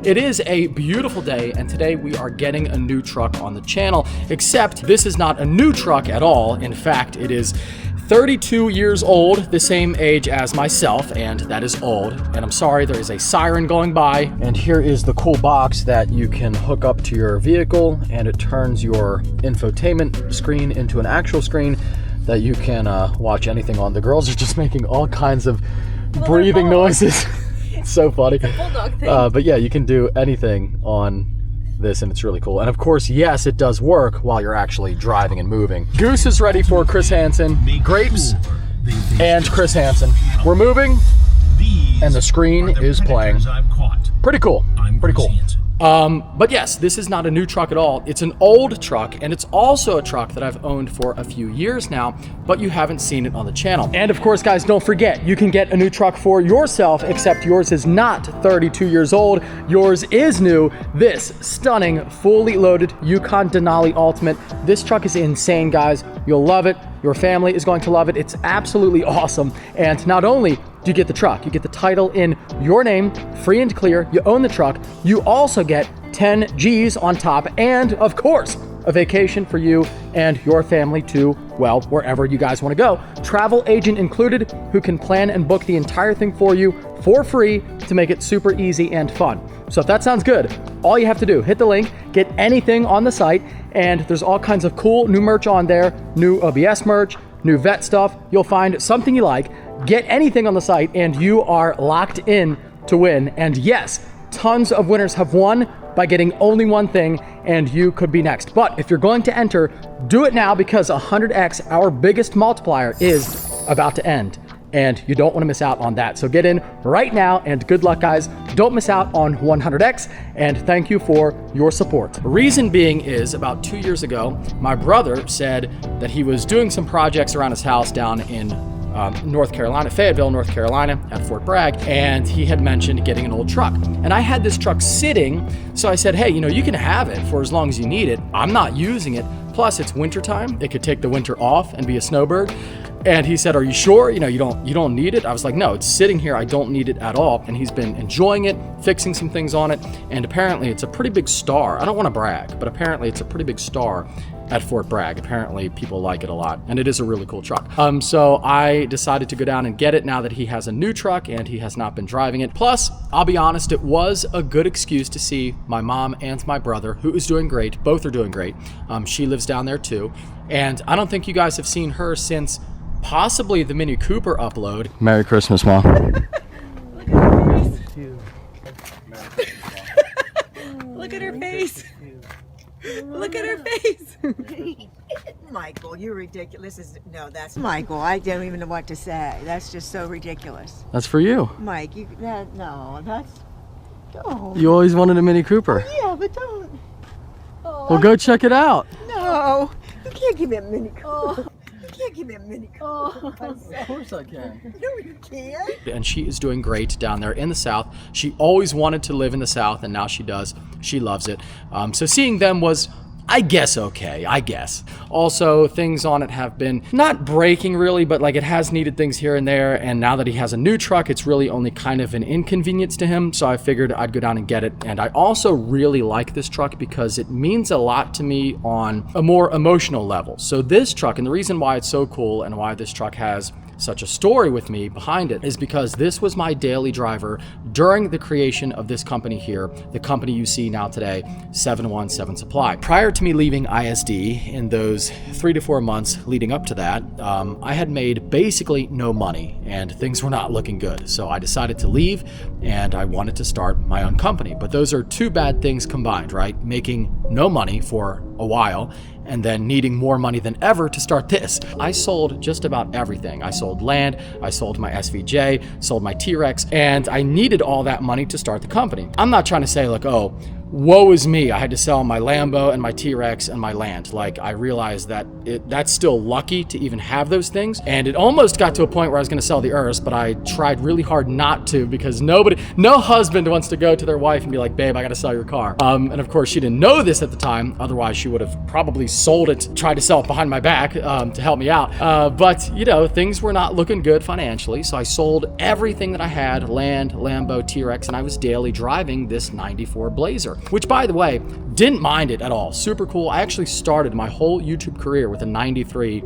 It is a beautiful day, and today we are getting a new truck on the channel, except this is not a new truck at all. In fact, it is 32 years old, the same age as myself, and that is old. And I'm sorry, there is a siren going by. And here is the cool box that you can hook up to your vehicle, and it turns your infotainment screen into an actual screen that you can watch anything on. The girls are just making all kinds of breathing noises. It's so funny. It's a bulldog thing. But yeah, you can do anything on this, and it's really cool. And of course, yes, it does work while you're actually driving and moving. Goose is ready for Chris Hansen. Grapes and Chris Hansen. We're moving, and the screen is playing. Pretty cool. Pretty cool. But yes, this is not a new truck at all. It's an old truck, and it's also a truck that I've owned for a few years now, but you haven't seen it on the channel. And of course, guys, don't forget, you can get a new truck for yourself, except yours is not 32 years old. Yours is new. This stunning, fully loaded Yukon Denali Ultimate. This truck is insane, guys. You'll love it. Your family is going to love it. It's absolutely awesome. And not only do you get the truck, you get the title in your name, free and clear. You own the truck. You also get 10 G's on top, and of course, a vacation for you and your family to, well, wherever you guys want to go. Travel agent included, who can plan and book the entire thing for you for free to make it super easy and fun. So if that sounds good, all you have to do, hit the link, get anything on the site, and there's all kinds of cool new merch on there, new OBS merch, new vet stuff. You'll find something you like, get anything on the site, and you are locked in to win. And yes, tons of winners have won by getting only one thing, and you could be next. But if you're going to enter, do it now, because 100x, our biggest multiplier, is about to end, and you don't want to miss out on that. So get in right now, and good luck, guys. Don't miss out on 100x, and thank you for your support. The reason being is, about 2 years ago, my brother said that he was doing some projects around his house down in North Carolina, Fayetteville, North Carolina, at Fort Bragg, and he had mentioned getting an old truck. And I had this truck sitting, so I said, hey, you can have it for as long as you need it. I'm not using it. Plus, it's wintertime. It could take the winter off and be a snowbird. And he said, are you sure? You don't need it? I was like, no, it's sitting here. I don't need it at all. And he's been enjoying it, fixing some things on it. And apparently it's a pretty big star. I don't want to brag, but apparently it's a pretty big star at Fort Bragg. Apparently people like it a lot, and it is a really cool truck. So I decided to go down and get it now that he has a new truck and he has not been driving it. Plus, I'll be honest, it was a good excuse to see my mom and my brother, who is doing great. Both are doing great. She lives down there too. And I don't think you guys have seen her since possibly the Mini Cooper upload. Merry Christmas, Mom. Look at her face. Look at her face. Michael, you're ridiculous. That's Michael. I don't even know what to say. That's just so ridiculous. That's for you. Mike, don't. You always wanted a Mini Cooper. Yeah, but don't. Oh, well, go check it out. No, you can't give me a Mini Cooper. You can't give me a Mini Cooper. Of course I can. No, you can't. And she is doing great down there in the South. She always wanted to live in the South, and now she does. She loves it. So seeing them was, I guess, okay, I guess. Also, things on it have been not breaking really, but like it has needed things here and there. And now that he has a new truck, it's really only kind of an inconvenience to him. So I figured I'd go down and get it. And I also really like this truck because it means a lot to me on a more emotional level. So this truck, and the reason why it's so cool and why this truck has such a story with me behind it, is because this was my daily driver during the creation of this company here, the company you see now today, 717 Supply. Prior to me leaving ISD, in those 3 to 4 months leading up to that, I had made basically no money, and things were not looking good. So I decided to leave, and I wanted to start my own company. But those are two bad things combined, right? Making no money for a while, and then needing more money than ever to start this. I sold just about everything. I sold land, I sold my SVJ, sold my T-Rex, and I needed all that money to start the company. I'm not trying to say like, oh, woe is me. I had to sell my Lambo and my T-Rex and my land. Like, I realized that that's still lucky to even have those things. And it almost got to a point where I was gonna sell the Urus, but I tried really hard not to, because no husband wants to go to their wife and be like, babe, I gotta sell your car. And of course she didn't know this at the time. Otherwise she would have probably sold it, tried to sell it behind my back to help me out. But you know, things were not looking good financially. So I sold everything that I had, land, Lambo, T-Rex, and I was daily driving this 94 Blazer. Which, by the way, didn't mind it at all. Super cool. I actually started my whole YouTube career with a 93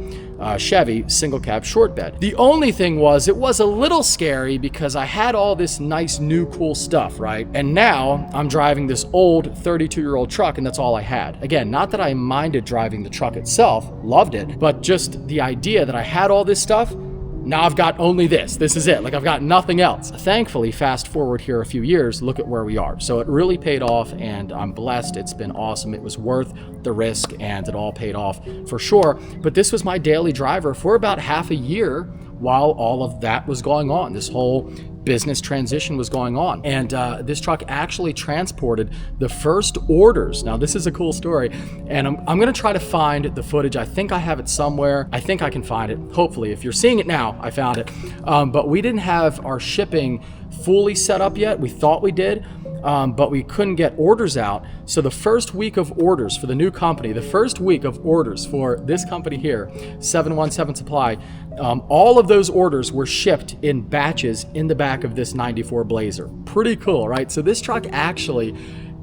Chevy single cab short bed. The only thing was, it was a little scary because I had all this nice new cool stuff, right? And now I'm driving this old 32-year-old truck, and that's all I had. Again, not that I minded driving the truck itself, loved it, but just the idea that I had all this stuff. Now I've got only this. This is it. Like, I've got nothing else. Thankfully, fast forward here a few years, look at where we are. So it really paid off, and I'm blessed. It's been awesome. It was worth the risk, and it all paid off for sure. But this was my daily driver for about half a year while all of that was going on. This whole business transition was going on. And this truck actually transported the first orders. Now, this is a cool story, and I'm gonna try to find the footage. I think I have it somewhere. I think I can find it, hopefully. If you're seeing it now, I found it. But we didn't have our shipping fully set up yet. We thought we did, but we couldn't get orders out. So the first week of orders for the new company, the first week of orders for this company here, 717 Supply, all of those orders were shipped in batches in the back of this 94 Blazer. Pretty cool, right? So this truck actually,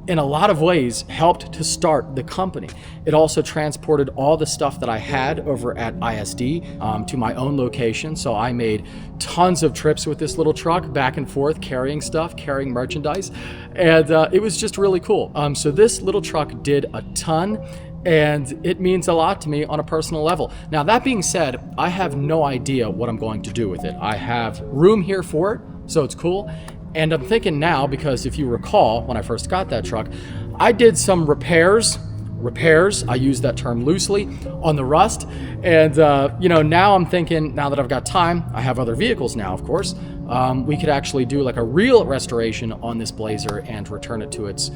in a lot of ways, helped to start the company. It also transported all the stuff that I had over at ISD to my own location. So I made tons of trips with this little truck back and forth, carrying stuff, carrying merchandise. And it was just really cool. So this little truck did a ton, and it means a lot to me on a personal level. Now, that being said, I have no idea what I'm going to do with it. I have room here for it, so it's cool. And I'm thinking now, because if you recall, when I first got that truck, I did some repairs, I use that term loosely, on the Rust. And you know, now I'm thinking, now that I've got time, I have other vehicles now, of course, we could actually do like a real restoration on this Blazer and return it to its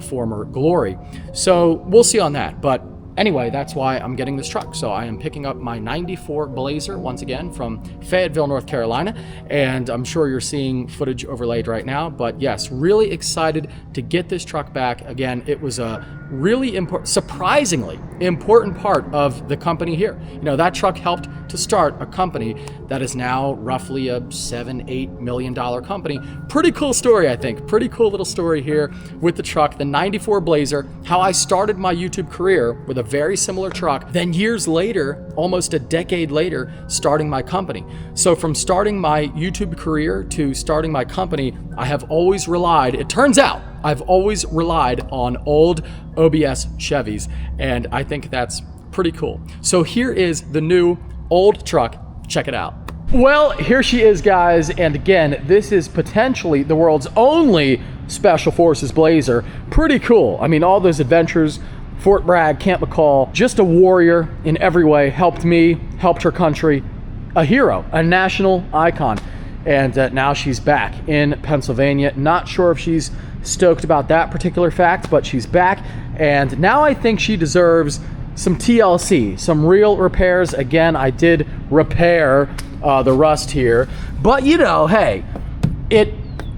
former glory. So we'll see on that. But anyway, that's why I'm getting this truck. So I am picking up my 94 Blazer once again from Fayetteville, North Carolina. And I'm sure you're seeing footage overlaid right now. But yes, really excited to get this truck back. Again, it was a really surprisingly important part of the company here. You know, that truck helped to start a company that is now roughly a $7-8 million company. Pretty cool story, I think. Pretty cool little story here with the truck, the 94 Blazer, how I started my YouTube career with a very similar truck, then years later, almost a decade later, starting my company. So from starting my YouTube career to starting my company, I have always relied, it turns out, I've always relied on old OBS Chevys, and I think that's pretty cool. So here is the new old truck. Check it out. Well, here she is, guys, and again, this is potentially the world's only Special Forces Blazer. Pretty cool. I mean, all those adventures, Fort Bragg, Camp McCall, just a warrior in every way, helped me, helped her country, a hero, a national icon. And now she's back in Pennsylvania. Not sure if she's stoked about that particular fact, but she's back. And now I think she deserves some TLC, some real repairs. Again, I did repair the Rust here, but you know, hey, it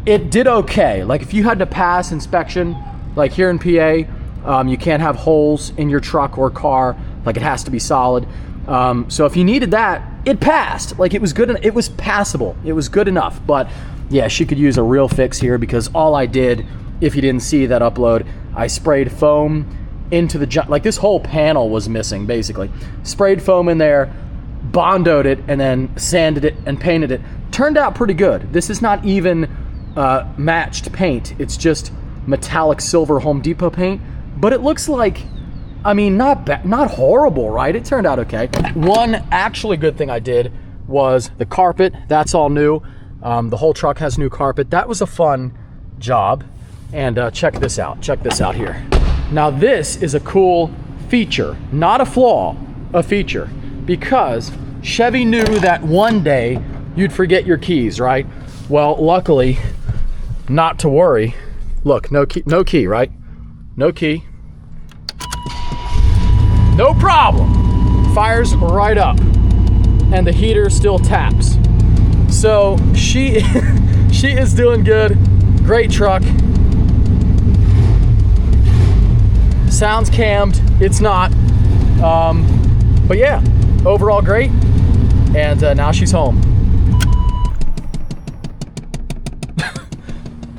did okay. Like, if you had to pass inspection, like here in PA, you can't have holes in your truck or car. Like, it has to be solid. So if you needed that, it passed. Like, it was good. It was passable. It was good enough. But yeah, she could use a real fix here, because all I did, if you didn't see that upload, I sprayed foam into the, like, this whole panel was missing, basically. Sprayed foam in there, bondoed it, and then sanded it and painted it. Turned out pretty good. This is not even matched paint. It's just metallic silver Home Depot paint. But it looks like, I mean, not horrible, right? It turned out okay. One actually good thing I did was the carpet. That's all new. The whole truck has new carpet. That was a fun job. And check this out. Check this out here. Now, this is a cool feature, not a flaw, a feature, because Chevy knew that one day you'd forget your keys, right? Well, luckily, not to worry. Look, no key, right? No key. No problem. Fires right up. And the heater still taps. So she is doing good. Great truck. Sounds cammed. It's not. But yeah, overall great. And now she's home.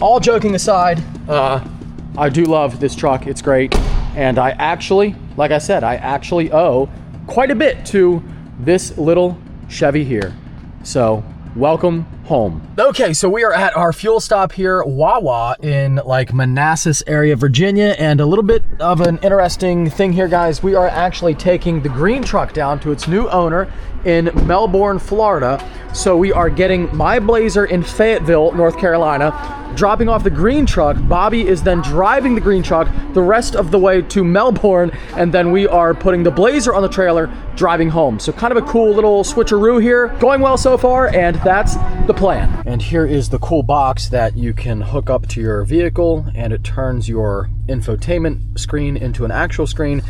All joking aside, I do love this truck. It's great. And I actually, like I said, I actually owe quite a bit to this little Chevy here. So welcome home. Okay, so we are at our fuel stop here, Wawa, in like Manassas area, Virginia. And a little bit of an interesting thing here, guys. We are actually taking the green truck down to its new owner in Melbourne, Florida. So we are getting my Blazer in Fayetteville, North Carolina, dropping off the green truck. Bobby is then driving the green truck the rest of the way to Melbourne, and then we are putting the Blazer on the trailer, driving home. So kind of a cool little switcheroo here. Going well so far, and that's the plan. And here is the cool box that you can hook up to your vehicle, and it turns your infotainment screen into an actual screen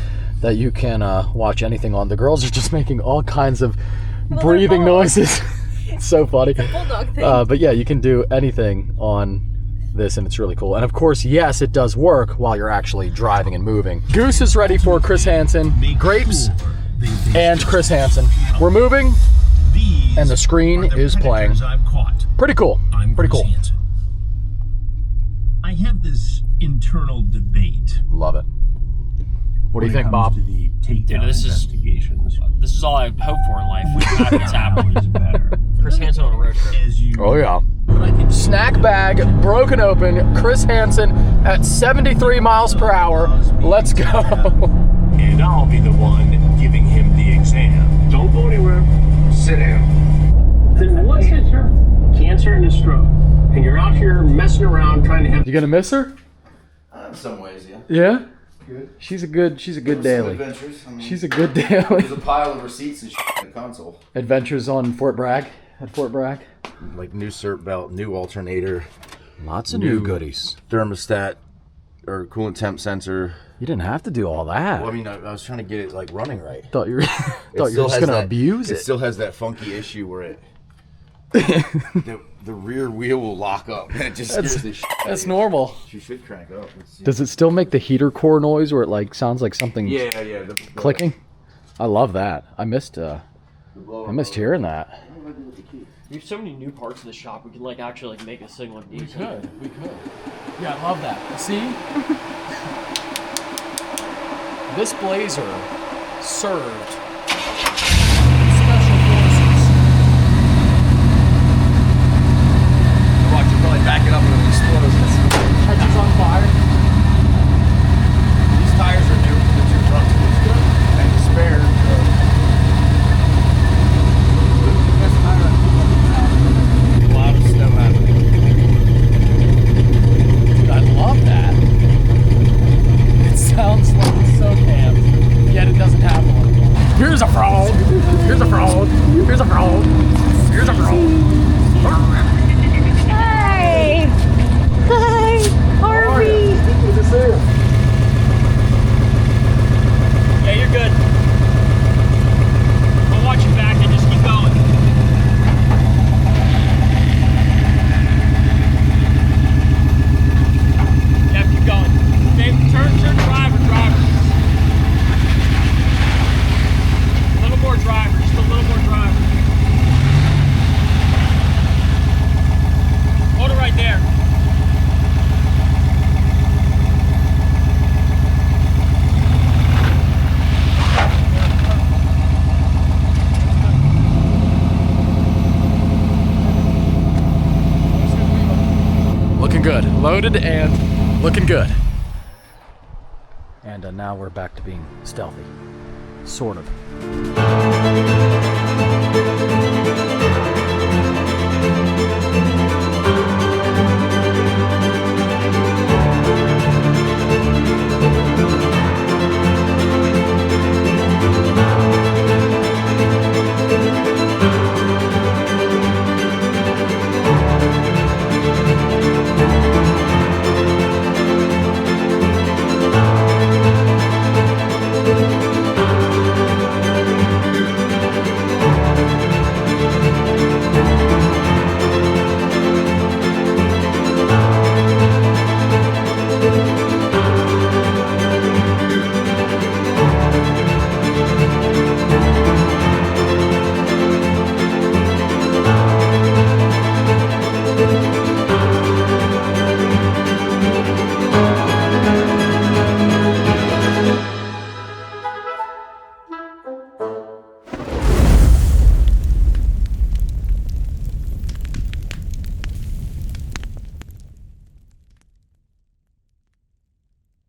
that you can watch anything on. The girls are just making all kinds of breathing noises. It's so funny. Bulldog thing. But yeah, you can do anything on this, and it's really cool. And of course, yes, it does work while you're actually driving and moving. Goose is ready for Chris Hansen. Grapes and Chris Hansen. We're moving, and the screen is playing. Pretty cool. Pretty cool. I have this internal debate. Love it. What do you think, Bob? Dude, this is all I hope for in life. It's happening. Chris Hansen on a road trip. Oh yeah. Snack bag broken open. Chris Hansen at 73 miles per hour. Let's go. And I'll be the one giving him the exam. Don't go anywhere. Sit down. Then what's it, sir? Cancer and a stroke. And you're out here messing around trying to have... You gonna miss her? In some ways, yeah. Yeah? Good. She's a good daily. Adventures. I mean, She's a good daily. there's a pile of receipts and shit in the console. Adventures on Fort Bragg. At Fort Bragg. Like new cert belt, new alternator, Lots of new goodies. thermostat, or coolant temp sensor. You didn't have to do all that. Well, I mean, I was trying to get it like running right. Thought you were, thought you were still just has gonna that- abuse it. It still has that funky issue where it the rear wheel will lock up. And it just scares the shit out of That's you. normal. She should crank up. Let's see. Does it still make the heater core noise where it like sounds like something Yeah. The clicking? I love that. I missed hearing that. We have so many new parts in the shop. We can like actually like make a single and easy. We could. Yeah, I love that. See? This Blazer served special forces. Watch it probably back it up and it'll explode. Catches on fire. These tires are new. The two fronts was good. And the spare. A lot of snow happening. Dude, I love that. It sounds like it's so camped, yet it doesn't have one. Here's a frog. Here's a frog. Here's a frog. Here's a frog. Hi! Hi! Harvey! Good to see you. Yeah, you're good. I'll watch your back and just keep going. Yeah, keep going. Okay, turn driver. A little more driver, just a little more driver. Hold it right there. Looking good. Loaded and looking good. And now we're back to being stealthy. Sort of.